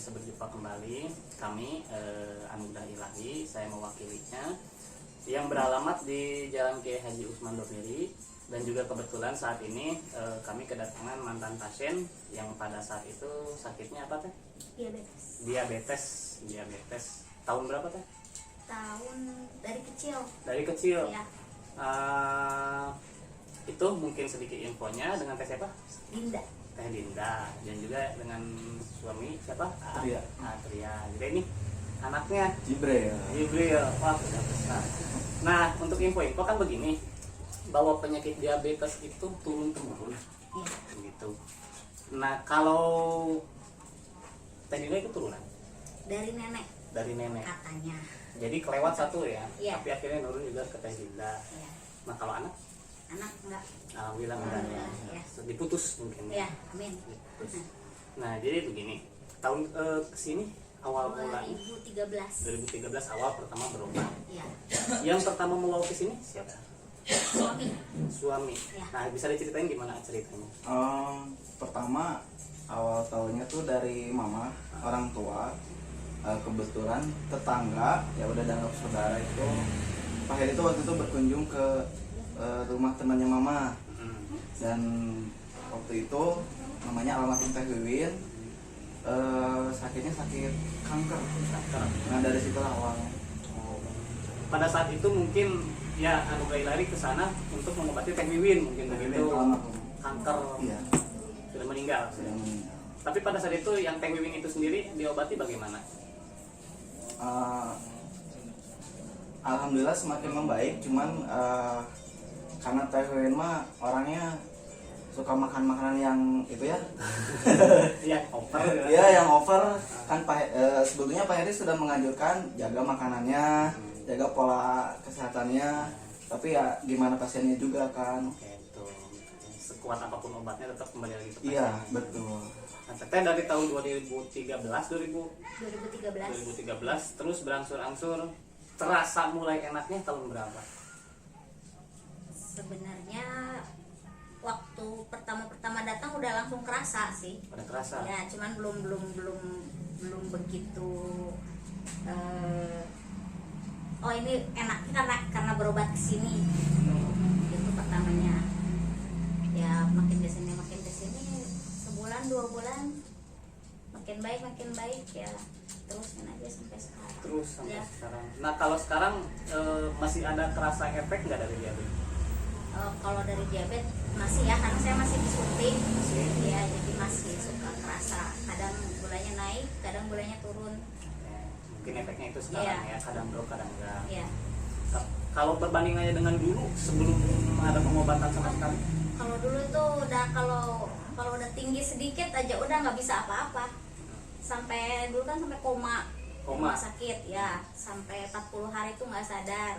bisa berjumpa kembali. Kami Anugerah Ilahi, saya mewakilinya, yang beralamat di Jalan Kiai Haji Usman Domiri. Dan juga kebetulan saat ini kami kedatangan mantan pasien yang pada saat itu sakitnya apa teh? Diabetes. Tahun berapa teh? Tahun dari kecil. Dari kecil. Ya. Itu mungkin sedikit infonya dengan teh siapa? Dinda. Teh Dinda, dan juga dengan suami siapa? Tria. Tria. Jadi ini anaknya Jibril. Wah, sudah besar. Nah, untuk info kan begini, bahwa penyakit diabetes itu turun temurun, gitu. Nah, kalau Teh Dinda itu turunan Dari nenek. dari nenek. Katanya. Jadi kelewat satu ya, Iya. tapi akhirnya nurun juga ke Teh Dinda. Ya. Nah, kalau anak, Anak enggak. alhamdulillah enggak ya. Iya. Diputus mungkin. Ya, amin. Diputus. Nah, jadi begini, tahun kesini awal bulan 2013. awal pertama berobat. Ya. Yang pertama mau ke sini siapa? Suami. Ya. Nah, bisa diceritain gimana ceritanya? Pertama awal tahunnya tuh dari mama, orang tua. Kebetulan tetangga ya udah dianggap saudara itu. Pak Heri itu waktu itu berkunjung ke rumah temannya mama, dan waktu itu namanya almarhum Teh Wiwin, sakitnya sakit kanker. Nah dari situ awalnya. Pada saat itu mungkin ya Anugerah Ilahi ke sana untuk mengobati Teh Wiwin mungkin begitu. Kanker Iya, sudah meninggal. sudah meninggal. Tapi pada saat itu yang Teh Wiwin itu sendiri diobati bagaimana? Alhamdulillah semakin membaik, cuman karena Teh Wiwin mah orangnya suka makan makanan yang itu ya. Iya, over. Iya, yang over kan. Sebetulnya Pak Heri sudah menganjurkan jaga makanannya, jaga pola kesehatannya, tapi ya gimana pasiennya juga kan. Oke, itu. Sekuat apapun obatnya tetap kembali lagi ke pasien. Iya, betul. Nah, Teteh dari tahun 2013 terus berangsur-angsur, terasa mulai enaknya tahun berapa? Sebenarnya waktu pertama datang udah langsung kerasa sih. Pada kerasa? Ya, cuman belum begitu. Oh, ini enaknya karena berobat ke sini. Itu pertamanya. Ya, makin kesini sebulan 2 bulan makin baik ya, terusin aja sampai sekarang. Terus sampai Ya. sekarang. Nah, kalau sekarang masih ada kerasa efek nggak dari diabetes? Kalau dari diabetes masih ya, karena saya masih disuntik. Masih. Ya, jadi masih suka kerasa. Kadang gulanya naik, kadang gulanya turun. Mungkin efeknya itu sekarang Iya. ya, kadang drop kadang enggak. Ya. Kalau perbandingannya dengan dulu sebelum ada pengobatan sama sekali? Kalau dulu tuh udah kalau udah tinggi sedikit aja udah nggak bisa apa-apa. Sampai dulu kan sampai koma. Koma? Sakit ya, sampai 40 hari tuh nggak sadar.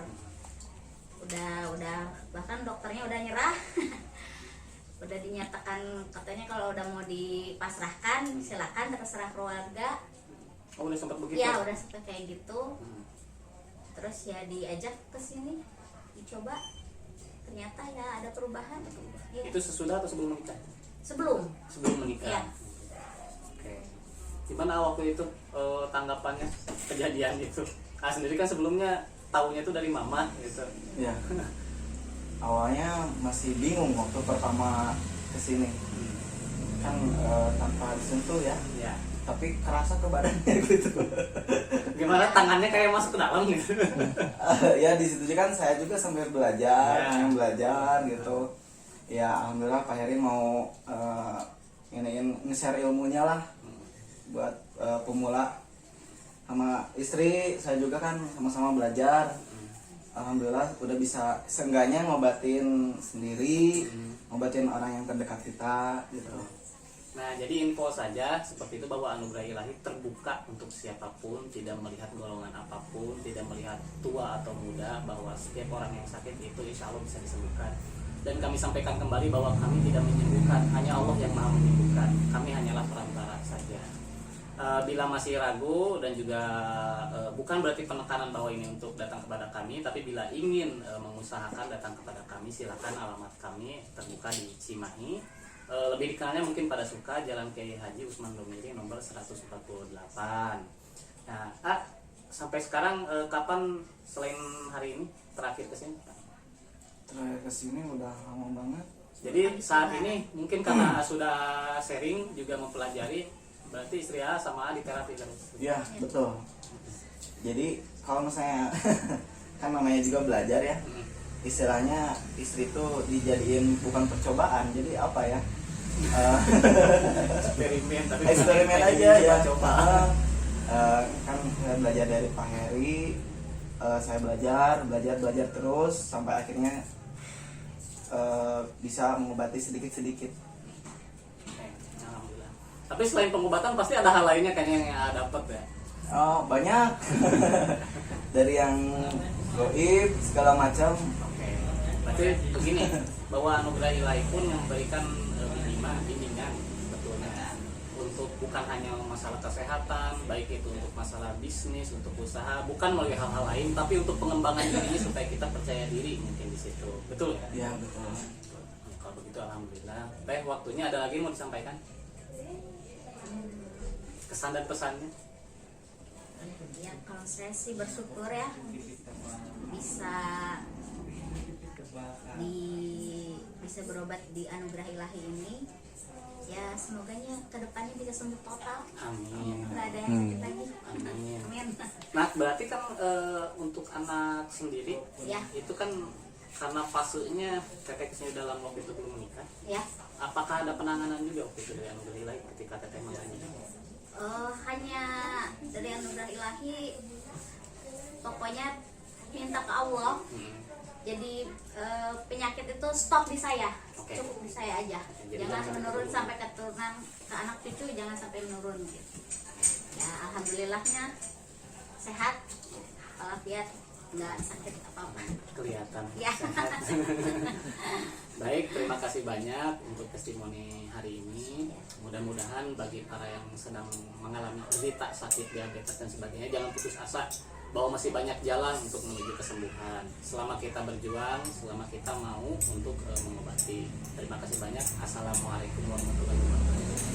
Udah bahkan dokternya udah nyerah. Udah dinyatakan katanya kalau udah mau dipasrahkan silakan, terserah keluarga. Oh, udah sempat begitu? Ya udah sampai kayak gitu. Terus ya diajak ke sini dicoba, ternyata ya ada perubahan. Ya. Itu sesudah atau sebelum menikah? Sebelum Menikah. ya. Oke. Gimana waktu itu tanggapannya kejadian itu? Sendiri kan sebelumnya taunya itu dari mama gitu. Iya. Awalnya masih bingung waktu pertama kesini, kan tanpa disentuh ya. Ya. Tapi kerasa ke badannya gitu. Gimana tangannya kayak masuk ke dalam gitu? Ya di situ kan saya juga sambil belajar, Ya. pengen belajar gitu. Ya alhamdulillah Pak Heri mau nge-share ilmunya lah buat pemula. Sama istri saya juga kan sama-sama belajar. Alhamdulillah udah bisa seenggaknya ngobatin sendiri, ngobatin orang yang terdekat kita gitu. Nah, jadi info saja seperti itu bahwa Anugerah Ilahi terbuka untuk siapapun, tidak melihat golongan apapun, tidak melihat tua atau muda, bahwa setiap orang yang sakit itu insya Allah bisa disembuhkan. Dan kami sampaikan kembali bahwa kami tidak menyembuhkan, hanya Allah yang maha menyembuhkan. Kami hanyalah perantara saja. Bila masih ragu dan juga bukan berarti penekanan bahwa ini untuk datang kepada kami, tapi bila ingin mengusahakan datang kepada kami, silakan. Alamat kami terbuka di Cimahi. lebih dikenalnya mungkin pada suka Jalan Kiai Haji Usman Domiri nomor 148. Nah, sampai sekarang kapan selain hari ini terakhir kesini? Terakhir kesini udah lama banget. Jadi saat ini mungkin karena sudah sharing juga mempelajari, berarti istri A sama A di terapi terus. Iya, betul. Jadi kalau misalnya kan namanya juga belajar ya, istilahnya istri itu dijadiin bukan percobaan, jadi apa ya, eksperimen aja ya. Coba. Kan saya belajar dari Pak Heri, saya belajar terus sampai akhirnya bisa mengobati sedikit. Alhamdulillah. Tapi selain pengobatan pasti ada hal lainnya kayaknya yang dapat ya. Oh, banyak. Dari yang goib segala macam. Oke. Berarti begini, bahwa anugerah ilahi pun memberikan bimbingan sebetulnya untuk bukan hanya masalah kesehatan, baik itu untuk masalah bisnis, untuk usaha, bukan melalui hal-hal lain, tapi untuk pengembangan diri supaya kita percaya diri mungkin di situ. Betul ya? Iya, betul. Kalau begitu alhamdulillah. Waktunya ada lagi mau disampaikan? Kesan dan pesannya? Ya kalau saya sih bersyukur ya bisa berobat di anugerah ilahi ini. Ya semoganya kedepannya bisa sembuh total. Amin. Nggak ada yang sakit lagi. Amin. Amin. Nah berarti kan untuk anak sendiri Ya. itu kan karena fasenya teteh kesini dalam waktu itu belum menikah. Ya. Apakah ada penanganan juga waktu itu dari anugerah ilahi ketika teteh mengalami? Hanya dari anugerah ilahi, pokoknya minta ke Allah. Jadi penyakit itu stop di saya, Oke. cukup di saya aja. Jadi Jangan jangan menurun menurun. sampai keturunan, ke anak cucu jangan sampai menurun. Gitu. Ya alhamdulillahnya sehat, walafiat, nggak sakit apa-apa. Kelihatan Ya. sehat. Baik, terima kasih banyak untuk testimoni hari ini. Mudah-mudahan bagi para yang sedang mengalami derita sakit diabetes dan sebagainya jangan putus asa bahwa masih banyak jalan untuk menuju kesembuhan. Selama kita berjuang, selama kita mau untuk mengobati. Terima kasih banyak. Assalamualaikum warahmatullahi wabarakatuh.